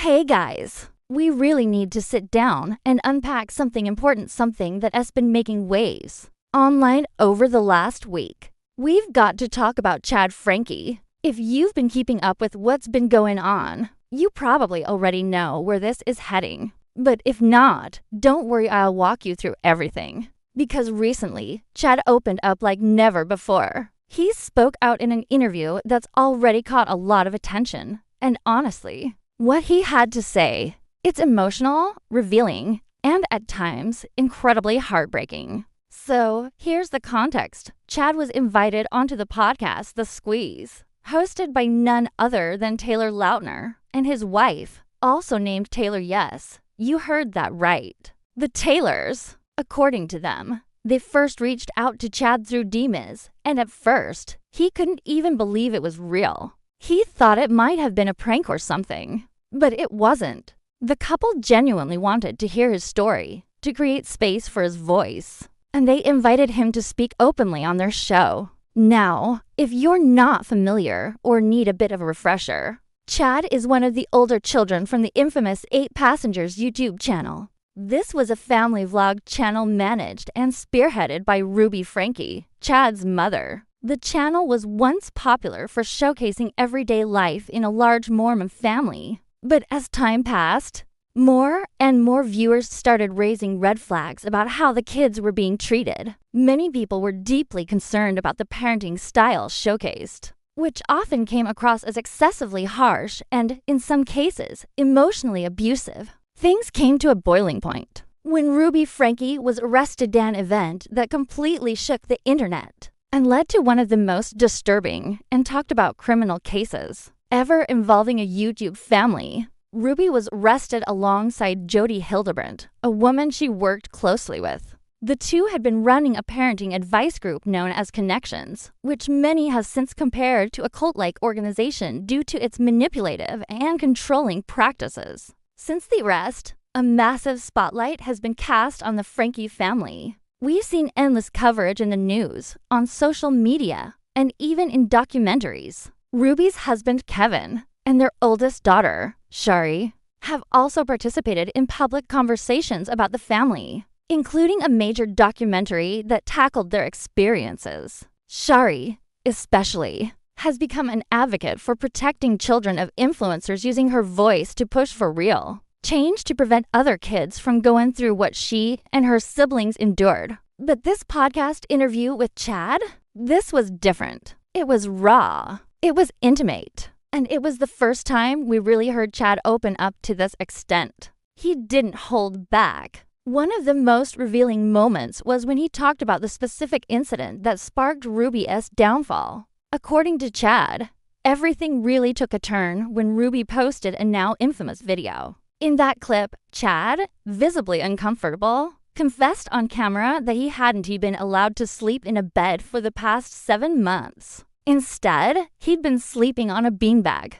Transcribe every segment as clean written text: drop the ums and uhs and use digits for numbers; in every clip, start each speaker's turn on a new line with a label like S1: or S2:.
S1: Hey guys, we really need to sit down and unpack something important, something that has been making waves online over the last week. We've got to talk about Franke. If you've been keeping up with what's been going on, you probably already know where this is heading. But if not, don't worry, I'll walk you through everything. Because recently, Chad opened up like never before. He spoke out in an interview that's already caught a lot of attention. And honestly, what he had to say, it's emotional, revealing, and at times, incredibly heartbreaking. So, here's the context. Chad was invited onto the podcast The Squeeze, hosted by none other than Taylor Lautner and his wife, also named Taylor. Yes, you heard that right. The Taylors, according to them, they first reached out to Chad through DMs, and at first, he couldn't even believe it was real. He thought it might have been a prank or something, but it wasn't. The couple genuinely wanted to hear his story, to create space for his voice, and they invited him to speak openly on their show. Now, if you're not familiar or need a bit of a refresher, Chad is one of the older children from the infamous 8 Passengers YouTube channel. This was a family vlog channel managed and spearheaded by Franke, Chad's mother. The channel was once popular for showcasing everyday life in a large Mormon family. But as time passed, more and more viewers started raising red flags about how the kids were being treated. Many people were deeply concerned about the parenting style showcased, which often came across as excessively harsh and, in some cases, emotionally abusive. Things came to a boiling point when Franke was arrested at an event that completely shook the internet and led to one of the most disturbing and talked about criminal cases ever involving a YouTube family. Ruby was arrested alongside Jody Hildebrandt, a woman she worked closely with. The two had been running a parenting advice group known as Connections, which many have since compared to a cult-like organization due to its manipulative and controlling practices. Since the arrest, a massive spotlight has been cast on the Franke family. We've seen endless coverage in the news, on social media, and even in documentaries. Ruby's husband, Kevin, and their oldest daughter, Shari, have also participated in public conversations about the family, including a major documentary that tackled their experiences. Shari, especially, has become an advocate for protecting children of influencers using her voice to push for real change to prevent other kids from going through what she and her siblings endured. But this podcast interview with Chad, this was different. It was raw. It was intimate. And it was the first time we really heard Chad open up to this extent. He didn't hold back. One of the most revealing moments was when he talked about the specific incident that sparked Ruby's downfall. According to Chad, everything really took a turn when Ruby posted a now infamous video. In that clip, Chad, visibly uncomfortable, confessed on camera that he hadn't been allowed to sleep in a bed for the past 7 months. Instead, he'd been sleeping on a beanbag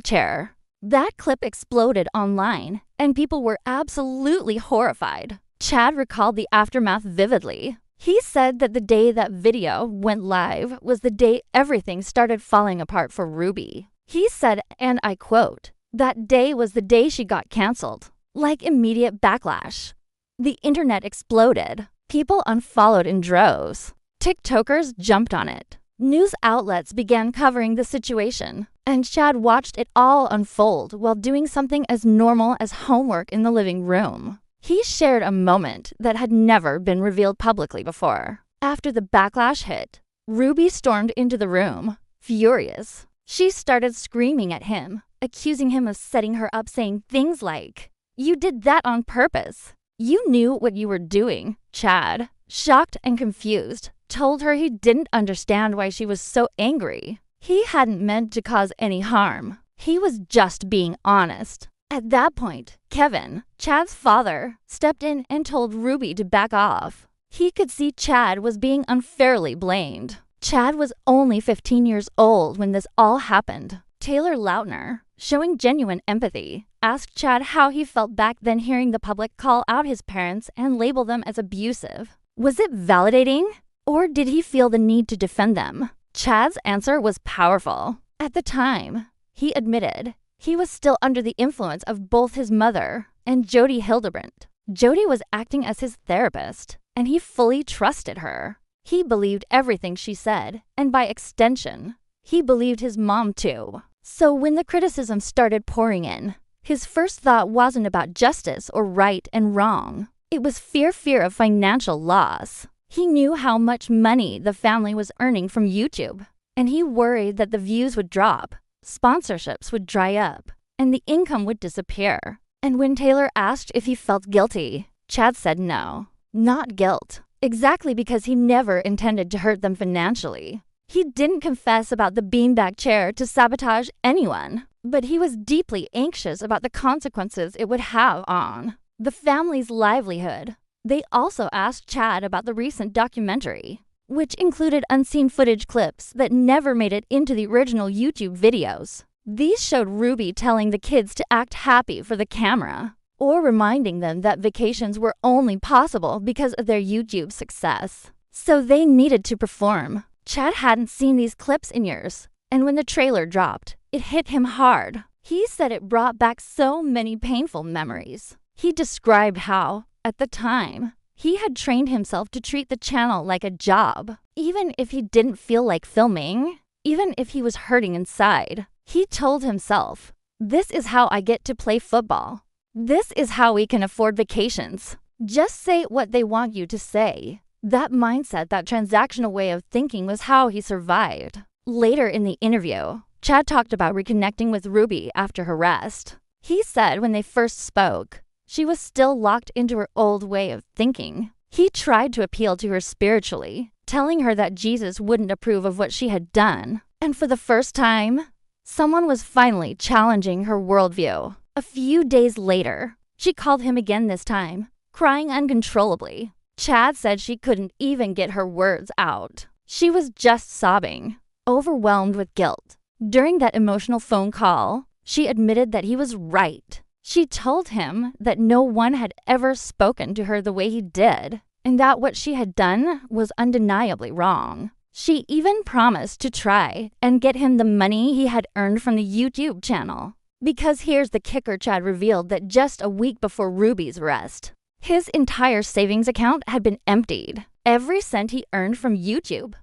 S1: chair. That clip exploded online, and people were absolutely horrified. Chad recalled the aftermath vividly. He said that the day that video went live was the day everything started falling apart for Ruby. He said, and I quote, "That day was the day she got canceled. Like immediate backlash. The internet exploded. People unfollowed in droves. TikTokers jumped on it. News outlets began covering the situation, and Chad watched it all unfold while doing something as normal as homework in the living room." He shared a moment that had never been revealed publicly before. After the backlash hit, Ruby stormed into the room, furious. She started screaming at him, accusing him of setting her up, saying things like, "You did that on purpose. You knew what you were doing." Chad, shocked and confused, told her he didn't understand why she was so angry. He hadn't meant to cause any harm. He was just being honest. At that point, Kevin, Chad's father, stepped in and told Ruby to back off. He could see Chad was being unfairly blamed. Chad was only 15 years old when this all happened. Taylor Lautner, showing genuine empathy, asked Chad how he felt back then hearing the public call out his parents and label them as abusive. Was it validating? Or did he feel the need to defend them? Chad's answer was powerful. At the time, he admitted he was still under the influence of both his mother and Jody Hildebrandt. Jody was acting as his therapist, and he fully trusted her. He believed everything she said, and by extension, he believed his mom too. So when the criticism started pouring in, his first thought wasn't about justice or right and wrong. It was fear of financial loss. He knew how much money the family was earning from YouTube, and he worried that the views would drop, sponsorships would dry up, and the income would disappear. And when Taylor asked if he felt guilty, Chad said no, not guilt, exactly because he never intended to hurt them financially. He didn't confess about the beanbag chair to sabotage anyone, but he was deeply anxious about the consequences it would have on the family's livelihood. They also asked Chad about the recent documentary, which included unseen footage clips that never made it into the original YouTube videos. These showed Ruby telling the kids to act happy for the camera, or reminding them that vacations were only possible because of their YouTube success. So they needed to perform. Chad hadn't seen these clips in years, and when the trailer dropped, it hit him hard. He said it brought back so many painful memories. He described how, at the time, he had trained himself to treat the channel like a job. Even if he didn't feel like filming, even if he was hurting inside, he told himself, "This is how I get to play football. This is how we can afford vacations. Just say what they want you to say." That mindset, that transactional way of thinking was how he survived. Later in the interview, Chad talked about reconnecting with Ruby after her arrest. He said when they first spoke, she was still locked into her old way of thinking. He tried to appeal to her spiritually, telling her that Jesus wouldn't approve of what she had done. And for the first time, someone was finally challenging her worldview. A few days later, she called him again this time, crying uncontrollably. Chad said she couldn't even get her words out. She was just sobbing, overwhelmed with guilt. During that emotional phone call, she admitted that he was right. She told him that no one had ever spoken to her the way he did, and that what she had done was undeniably wrong. She even promised to try and get him the money he had earned from the YouTube channel. Because here's the kicker: Chad revealed that just a week before Ruby's arrest, his entire savings account had been emptied. Every cent he earned from YouTube,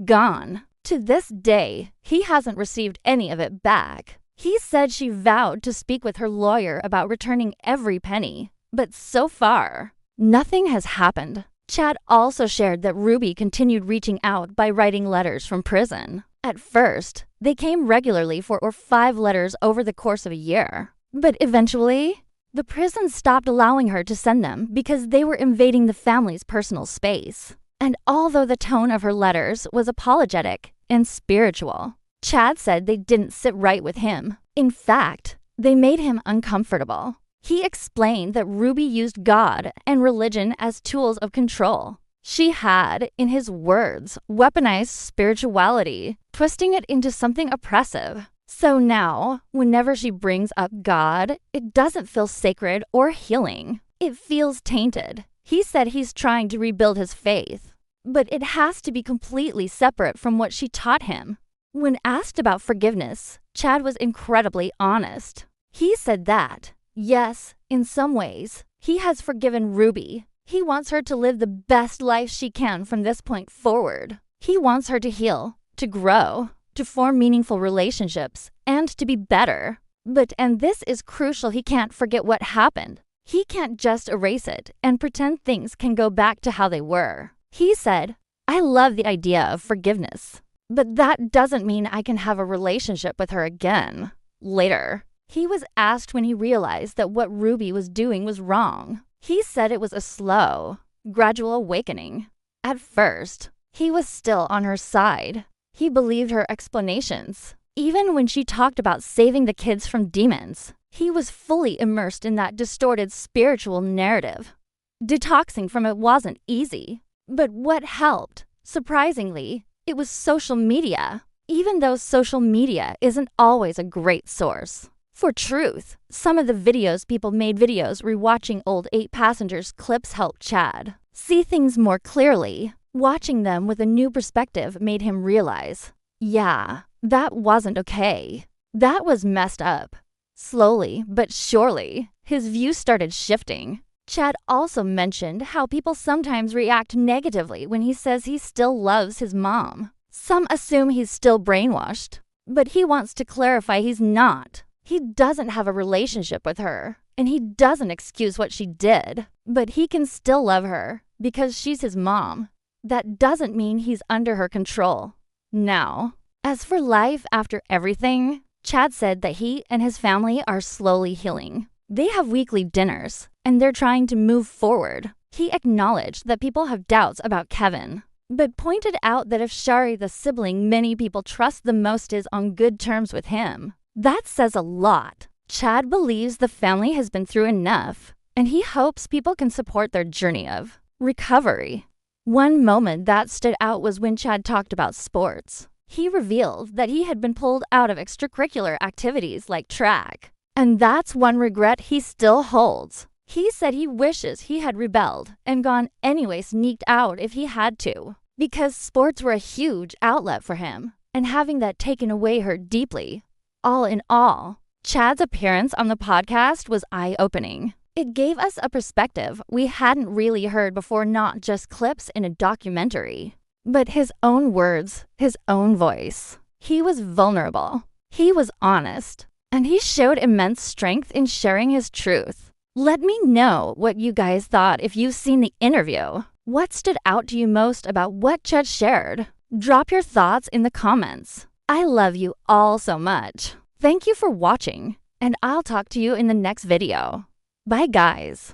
S1: gone. To this day, he hasn't received any of it back. He said she vowed to speak with her lawyer about returning every penny, but so far, nothing has happened. Chad also shared that Ruby continued reaching out by writing letters from prison. At first, they came regularly for 5 letters over the course of a year. But eventually, the prison stopped allowing her to send them because they were invading the family's personal space. And although the tone of her letters was apologetic and spiritual, Chad said they didn't sit right with him. In fact, they made him uncomfortable. He explained that Ruby used God and religion as tools of control. She had, in his words, weaponized spirituality, twisting it into something oppressive. So now, whenever she brings up God, it doesn't feel sacred or healing. It feels tainted. He said he's trying to rebuild his faith, but it has to be completely separate from what she taught him. When asked about forgiveness, Chad was incredibly honest. He said that, yes, in some ways, he has forgiven Ruby. He wants her to live the best life she can from this point forward. He wants her to heal, to grow, to form meaningful relationships, and to be better. But, and this is crucial, he can't forget what happened. He can't just erase it and pretend things can go back to how they were. He said, "I love the idea of forgiveness, but that doesn't mean I can have a relationship with her again." Later, he was asked when he realized that what Ruby was doing was wrong. He said it was a slow, gradual awakening. At first, he was still on her side. He believed her explanations. Even when she talked about saving the kids from demons, he was fully immersed in that distorted spiritual narrative. Detoxing from it wasn't easy. But what helped? Surprisingly, it was social media. Even though social media isn't always a great source for truth, some of the videos people made rewatching old 8 Passengers clips helped Chad see things more clearly. Watching them with a new perspective made him realize, yeah, that wasn't okay. That was messed up. Slowly but surely, his views started shifting. Chad also mentioned how people sometimes react negatively when he says he still loves his mom. Some assume he's still brainwashed, but he wants to clarify he's not. He doesn't have a relationship with her, and he doesn't excuse what she did, but he can still love her because she's his mom. That doesn't mean he's under her control. Now, as for life after everything, Chad said that he and his family are slowly healing. They have weekly dinners, and they're trying to move forward. He acknowledged that people have doubts about Kevin, but pointed out that if Shari, the sibling many people trust the most, is on good terms with him, that says a lot. Chad believes the family has been through enough, and he hopes people can support their journey of recovery. One moment that stood out was when Chad talked about sports. He revealed that he had been pulled out of extracurricular activities like track, and that's one regret he still holds. He said he wishes he had rebelled and gone anyway, sneaked out if he had to, because sports were a huge outlet for him, and having that taken away hurt deeply. All in all, Chad's appearance on the podcast was eye-opening. It gave us a perspective we hadn't really heard before, not just clips in a documentary, but his own words, his own voice. He was vulnerable, he was honest, and he showed immense strength in sharing his truth. Let me know what you guys thought if you've seen the interview. What stood out to you most about what Chad shared? Drop your thoughts in the comments. I love you all so much. Thank you for watching, and I'll talk to you in the next video. Bye, guys.